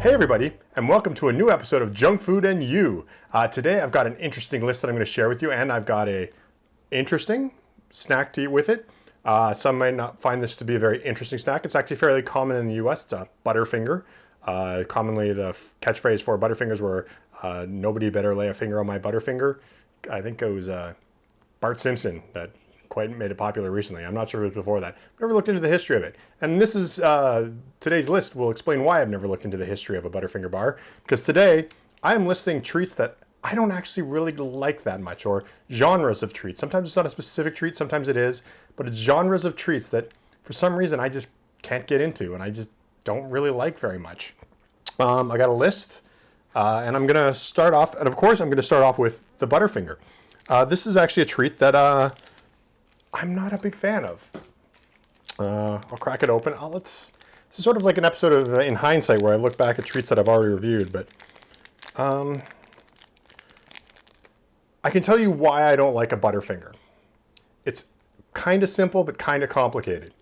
Hey everybody, and welcome to a new episode of Junk Food and You. Today I've got an interesting list that I'm going to share with you, and I've got a interesting snack to eat with it. Some might not find this to be a very interesting snack. It's actually fairly common in the US. It's a Butterfinger. Commonly the catchphrase for Butterfingers were, nobody better lay a finger on my Butterfinger. I think it was Bart Simpson that quite made it popular recently. I'm not sure if it was before that. Never looked into the history of it. And this is, today's list will explain why I've never looked into the history of a Butterfinger bar. Because today, I am listing treats that I don't actually really like that much, or genres of treats. Sometimes it's not a specific treat, sometimes it is, but it's genres of treats that for some reason I just can't get into and I just don't really like very much. I got a list, and I'm gonna start off, and of course I'm gonna start off with the Butterfinger. This is actually a treat that I'm not a big fan of. I'll crack it open. This is sort of like an episode of In Hindsight where I look back at treats that I've already reviewed, but I can tell you why I don't like a Butterfinger. It's kind of simple, but kind of complicated.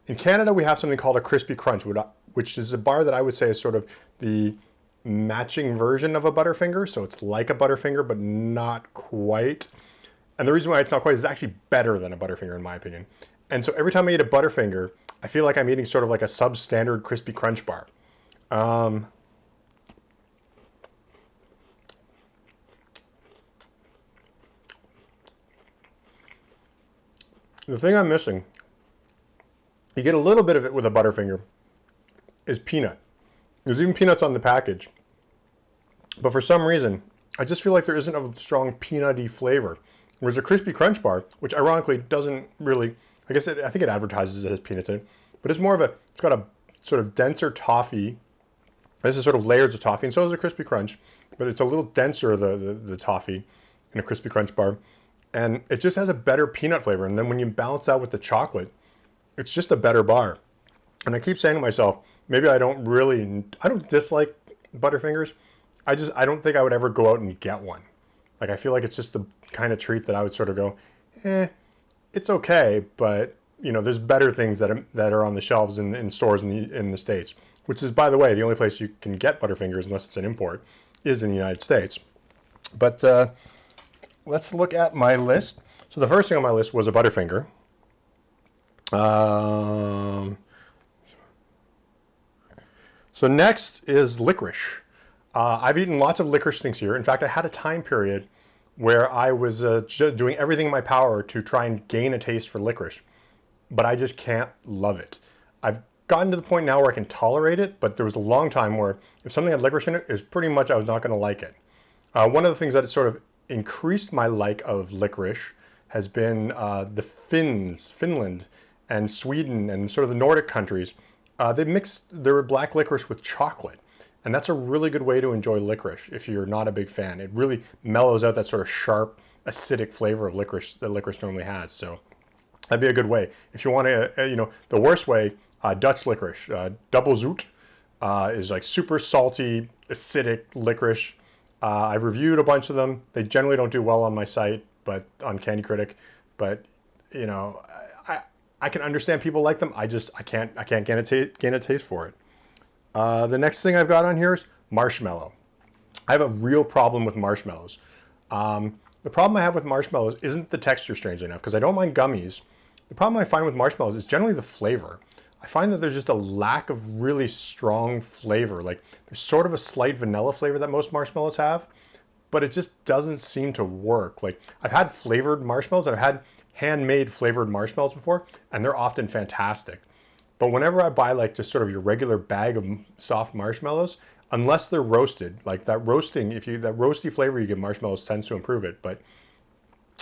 In Canada, we have something called a Crispy Crunch, which is a bar that I would say is sort of the matching version of a Butterfinger. So it's like a Butterfinger, but not quite. And the reason why it's not quite is it's actually better than a Butterfinger in my opinion. And so every time I eat a Butterfinger, I feel like I'm eating sort of like a substandard Crispy Crunch bar. The thing I'm missing, you get a little bit of it with a Butterfinger, is peanut. There's even peanuts on the package. But for some reason, I just feel like there isn't a strong peanutty flavor. Whereas a Crispy Crunch bar, which ironically doesn't really, I think it advertises it has peanuts in it, but it's more of it's got a sort of denser toffee. This is sort of layers of toffee, and so is a Crispy Crunch, but it's a little denser, the toffee in a Crispy Crunch bar. And it just has a better peanut flavor. And then when you balance out with the chocolate, it's just a better bar. And I keep saying to myself, maybe I don't dislike Butterfingers. I don't think I would ever go out and get one. Like, I feel like it's just the kind of treat that I would sort of go, it's okay, but you know, there's better things that are on the shelves in stores in the States, which is, by the way, the only place you can get Butterfingers unless it's an import is in the United States. But let's look at my list. So the first thing on my list was a Butterfinger. So next is licorice. I've eaten lots of licorice things here. In fact, I had a time period where I was doing everything in my power to try and gain a taste for licorice, but I just can't love it. I've gotten to the point now where I can tolerate it, but there was a long time where if something had licorice in it, it was pretty much I was not going to like it. One of the things that sort of increased my like of licorice has been the Finland and Sweden and sort of the Nordic countries. They mixed their black licorice with chocolate. And that's a really good way to enjoy licorice if you're not a big fan. It really mellows out that sort of sharp, acidic flavor of licorice that licorice normally has. So that'd be a good way. If you want to, the worst way, Dutch licorice. Double zoet is like super salty, acidic licorice. I've reviewed a bunch of them. They generally don't do well on my site, but on Candy Critic. But you know, I can understand people like them. I can't gain a taste for it. The next thing I've got on here is marshmallow. I have a real problem with marshmallows. The problem I have with marshmallows isn't the texture, strangely enough, because I don't mind gummies. The problem I find with marshmallows is generally the flavor. I find that there's just a lack of really strong flavor. Like, there's sort of a slight vanilla flavor that most marshmallows have, but it just doesn't seem to work. Like, I've had flavored marshmallows, and I've had handmade flavored marshmallows before, and they're often fantastic. But whenever I buy like just sort of your regular bag of soft marshmallows, unless they're roasted, like that roasty flavor you get marshmallows tends to improve it. But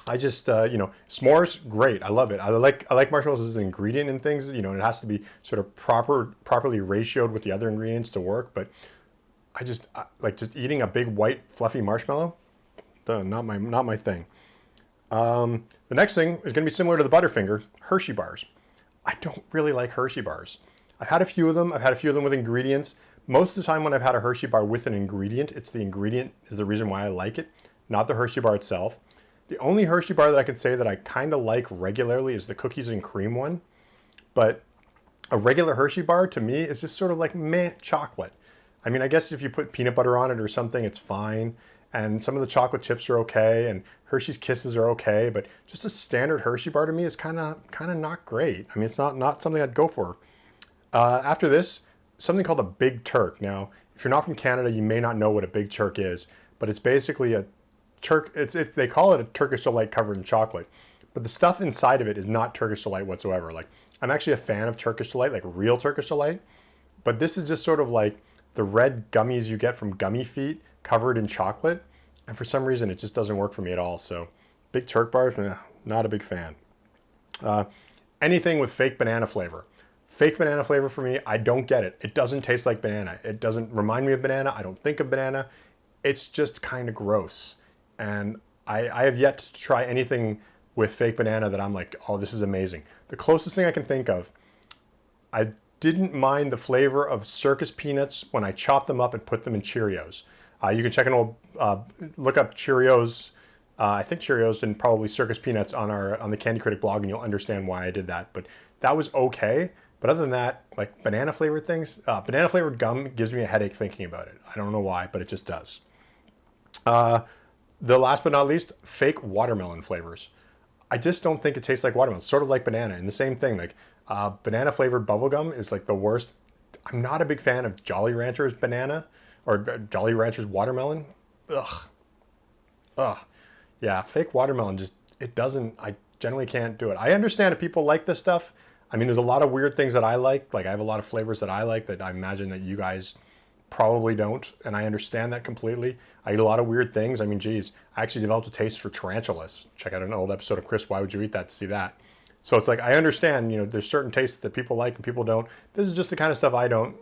I just, s'mores, great. I love it. I like marshmallows as an ingredient in things, and it has to be sort of properly ratioed with the other ingredients to work. But I like just eating a big white fluffy marshmallow, not my thing. The next thing is going to be similar to the Butterfinger, Hershey bars. I don't really like Hershey bars. I've had a few of them. I've had a few of them with ingredients. Most of the time when I've had a Hershey bar with an ingredient, it's the ingredient is the reason why I like it, not the Hershey bar itself. The only Hershey bar that I can say that I kind of like regularly is the cookies and cream one. But a regular Hershey bar to me is just sort of like meh chocolate. I mean, I guess if you put peanut butter on it or something, it's fine. And some of the chocolate chips are okay, and Hershey's Kisses are okay, but just a standard Hershey bar to me is kind of not great. I mean, it's not something I'd go for. After this, something called a Big Turk. Now, if you're not from Canada, you may not know what a Big Turk is, but it's basically a Turk. They call it a Turkish delight covered in chocolate, but the stuff inside of it is not Turkish delight whatsoever. Like, I'm actually a fan of Turkish delight, like real Turkish delight, but this is just sort of like the red gummies you get from Gummy Feet covered in chocolate, and for some reason it just doesn't work for me at all. So, Big Turk bars, not a big fan. Anything with fake banana flavor. Fake banana flavor for me, I don't get it. It doesn't taste like banana. It doesn't remind me of banana. I don't think of banana. It's just kind of gross. And I have yet to try anything with fake banana that I'm like, oh, this is amazing. The closest thing I can think of, I didn't mind the flavor of circus peanuts when I chopped them up and put them in Cheerios. You can check an old, look up Cheerios, I think Cheerios and probably circus peanuts on the Candy Critic blog, and you'll understand why I did that. But that was okay. But other than that, like banana flavored things, banana flavored gum gives me a headache thinking about it. I don't know why, but it just does. The last but not least, fake watermelon flavors. I just don't think it tastes like watermelon. It's sort of like banana. And the same thing, like banana flavored bubblegum is like the worst. I'm not a big fan of Jolly Ranchers banana or Jolly Ranchers watermelon. Ugh. Ugh. Yeah, fake watermelon just, it doesn't, I generally can't do it. I understand if people like this stuff. I mean, there's a lot of weird things that I like. Like I have a lot of flavors that I like that I imagine that you guys probably don't. And I understand that completely. I eat a lot of weird things. I mean, geez, I actually developed a taste for tarantulas. Check out an old episode of Chris, Why Would You Eat That, to see that. So it's like, I understand, there's certain tastes that people like and people don't. This is just the kind of stuff I don't.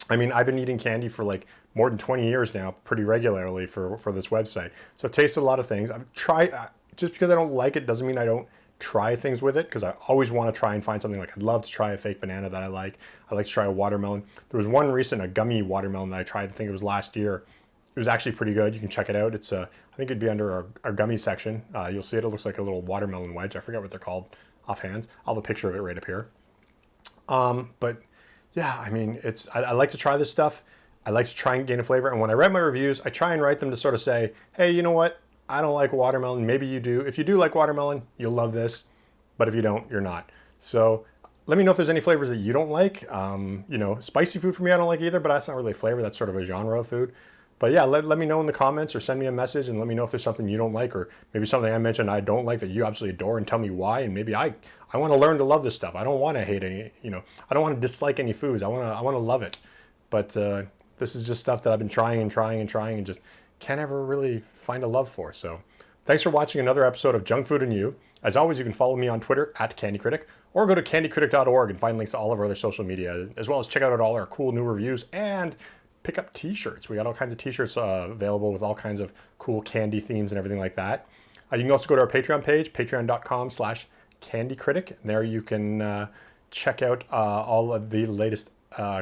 I mean, I've been eating candy for like more than 20 years now, pretty regularly for this website. So I've tasted a lot of things. I've tried, just because I don't like it doesn't mean I don't try things with it, because I always want to try and find something. Like I'd love to try a fake banana that I like. I like to try a watermelon. There was one recent, a gummy watermelon that I tried, I think it was last year. It was actually pretty good. You can check it out. It's I think it'd be under our gummy section. You'll see it. It looks like a little watermelon wedge. I forget what they're called offhand. I'll have a picture of it right up here. But yeah, I mean, I like to try this stuff. I like to try and gain a flavor. And when I write my reviews, I try and write them to sort of say, hey, you know what? I don't like watermelon. Maybe you do. If you do like watermelon, you'll love this. But if you don't, you're not. So let me know if there's any flavors that you don't like. Spicy food for me, I don't like either, but that's not really a flavor. That's sort of a genre of food. But yeah, let me know in the comments or send me a message and let me know if there's something you don't like, or maybe something I mentioned I don't like that you absolutely adore, and tell me why. And maybe I want to learn to love this stuff. I don't want to hate any, I don't want to dislike any foods. I want to love it. But this is just stuff that I've been trying and just can't ever really find a love for. So thanks for watching another episode of Junk Food and You. As always, you can follow me on Twitter @CandyCritic, or go to candycritic.org and find links to all of our other social media, as well as check out all our cool new reviews and pick up t-shirts. We got all kinds of t-shirts available with all kinds of cool candy themes and everything like that. You can also go to our Patreon page, patreon.com/candycritic. There you can check out all of the latest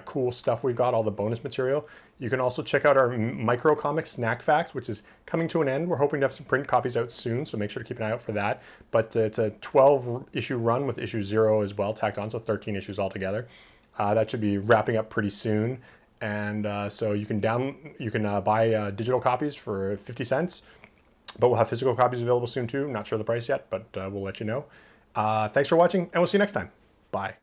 cool stuff we've got, all the bonus material. You can also check out our micro comic Snack Facts, which is coming to an end. We're hoping to have some print copies out soon, so make sure to keep an eye out for that. But it's a 12-issue run with issue 0 as well tacked on, so 13 issues altogether. That should be wrapping up pretty soon. And so you can buy digital copies for 50 cents, but we'll have physical copies available soon too. Not sure the price yet, but we'll let you know. Thanks for watching, and we'll see you next time. Bye.